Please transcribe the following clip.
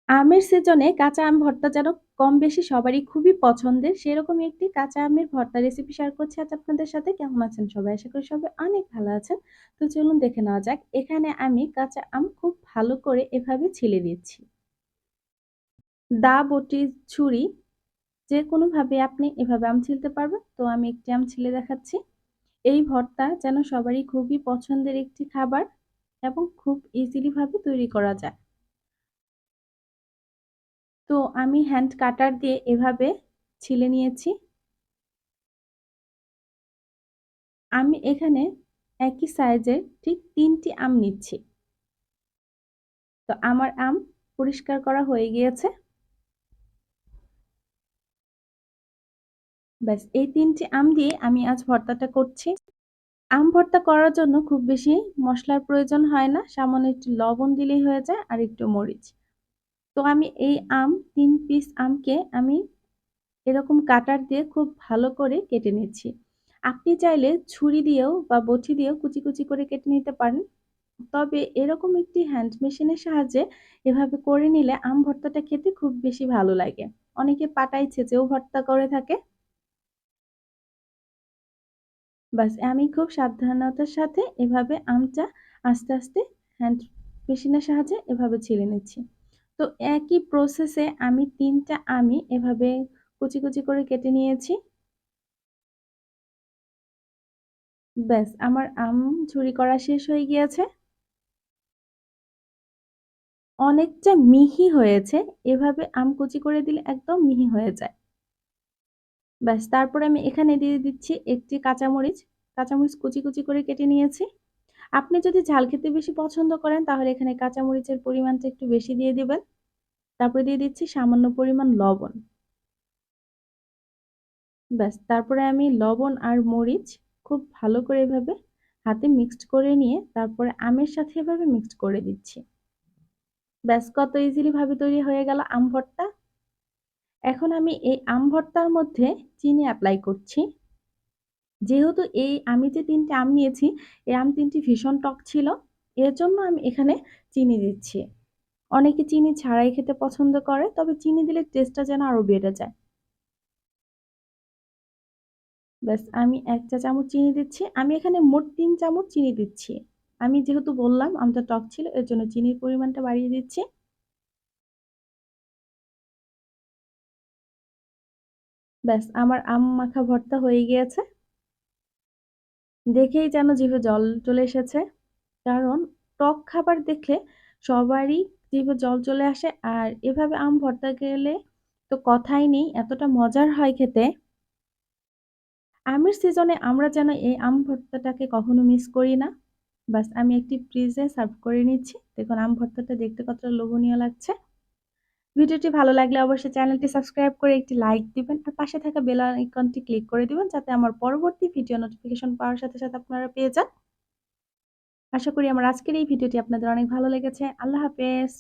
আমের সিজনে কাঁচা আম ভর্তা যেন কম বেশি সবারই খুবই পছন্দের। সেরকমই একটি কাঁচা আমের ভর্তা রেসিপি শেয়ার করছি আজ আপনাদের সাথে। কেমন আছেন সবাই? আশা করি সবাই অনেক ভালো আছেন। তো চলুন দেখে নেওয়া যাক। এখানে আমি কাঁচা আম খুব ভালো করে এভাবে ছিলে নিচ্ছি। দা, বটি, ছুরি যেকোনোভাবে আপনি এভাবে আম ছিলতে পারবেন। তো আমি একটি আম ছিলে দেখাচ্ছি। এই ভর্তা যেন সবারই খুবই পছন্দের একটি খাবার এবং খুব ইজিলি ভাবে তৈরি করা যায়। তো আমি হ্যান্ড কাটার দিয়ে এভাবে ছিলে নিয়েছি। আমি এখানে একই সাইজের ঠিক ৩ টি আম নিচ্ছি। তো আমার আম পরিষ্কার করা হয়ে গিয়েছে। ব্যাস এই ৩ টি আম দিয়ে আমি আজ ভর্তাটা করছি। আম ভর্তা করার জন্য খুব বেশি মসলার প্রয়োজন হয় না। সামান্য একটু লবণ দিলেই হয়ে যায় আর একটু মরিচ। তো আমি এই ৩ পিস আমকে আমি এরকম কাটার দিয়ে খুব ভালো করে কেটে নিচ্ছি। আপনি চাইলে ছুরি দিয়েও বা বটি দিয়েও কুচি, কুচি করে কেটে নিতে পারেন। তবে এরকম একটি হ্যান্ড মেশিনের সাহায্যে এভাবে করে নিলে আম ভর্তাটা খেতে খুব বেশি ভালো লাগে। অনেকে পাটায় ছেঁচেও ভর্তা করে থাকে। বাস আমি খুব সাবধানতার সাথে এভাবে আমটা আস্তে, আস্তে হ্যান্ড মেশিনের সাহায্যে এভাবে ছিলে নিচ্ছি। তো একই প্রসেসে আমি ৩ টা আমই এভাবে কুচি, কুচি করে কেটে নিয়েছি। ব্যাস আমার আম ঝুরি করা শেষ হয়ে গিয়েছে। অনেকটা মিহি হয়েছে। এভাবে আম কুচি করে দিলে একদম মিহি হয়ে যায়। ব্যাস তারপরে আমি এখানে দিয়ে দিচ্ছি একটি কাঁচামরিচ। কাঁচামরিচ কুচি, কুচি করে কেটে নিয়েছি। আপনি যদি ঝাল খেতে বেশি পছন্দ করেন তাহলে এখানে কাঁচামরিচের পরিমাণটা একটু বেশি দিয়ে দিবেন। তারপরে দিয়ে দিচ্ছি সামান্য পরিমাণ লবণ। ব্যাস তারপরে আমি লবণ আর মরিচ খুব ভালো করে এভাবে হাতে মিক্সড করে নিয়ে তারপরে আমের সাথে এভাবে মিক্সড করে দিচ্ছি। ব্যাস কত ইজিলি ভাবে তৈরি হয়ে গেল আম ভর্তা। এখন আমি এই আম ভর্তার মধ্যে চিনি এপ্লাই করছি। যেহেতু আমি যে ৩ টে আম নিয়েছি, এই আম ৩ টি ভীষণ টক ছিল। এর জন্য আমি এখানে চিনি দিচ্ছি। অনেকে চিনি ছাড়াই খেতে পছন্দ করে, তবে চিনি দিলে টেস্টটা যেন আরো বেড়ে যায়। ব্যাস আমি ১ চা চামচ চিনি দিচ্ছি। আমি এখানে মোট ৩ চামচ চিনি দিচ্ছি। আমি যেহেতু বললাম আমটা টক ছিল, এর জন্য চিনির পরিমাণটা বাড়িয়ে দিচ্ছি। ব্যাস আমার আম মাখা ভর্তা হয়ে গিয়েছে। দেখেই যেন জিভে জল চলে এসেছে। কারণ টক খাবার দেখলে সবারই জিভে জল চলে আসে। আর এভাবে আম ভর্তা খেলে তো কথাই নেই, এতটা মজার হয় খেতে। আমের সিজনে আমরা যেন এই আম ভর্তাটাকে কখনো মিস করি না। বাস আমি একটি ফ্রিজে সার্ভ করে নিচ্ছি। দেখুন আম ভর্তাটা দেখতে কতটা লোভনীয় লাগছে। ভিডিওটি ভালো লাগলে অবশ্যই চ্যানেলটি সাবস্ক্রাইব করে একটি লাইক দিবেন। আর পাশে থাকা বেল আইকনটি ক্লিক করে দিবেন যাতে আমার পরবর্তী ভিডিও নোটিফিকেশন পাওয়ার সাথে, সাথে আপনারা পেয়ে যান। আশা করি আমার আজকের এই ভিডিওটি আপনাদের অনেক ভালো লেগেছে। আল্লাহ হাফেজ।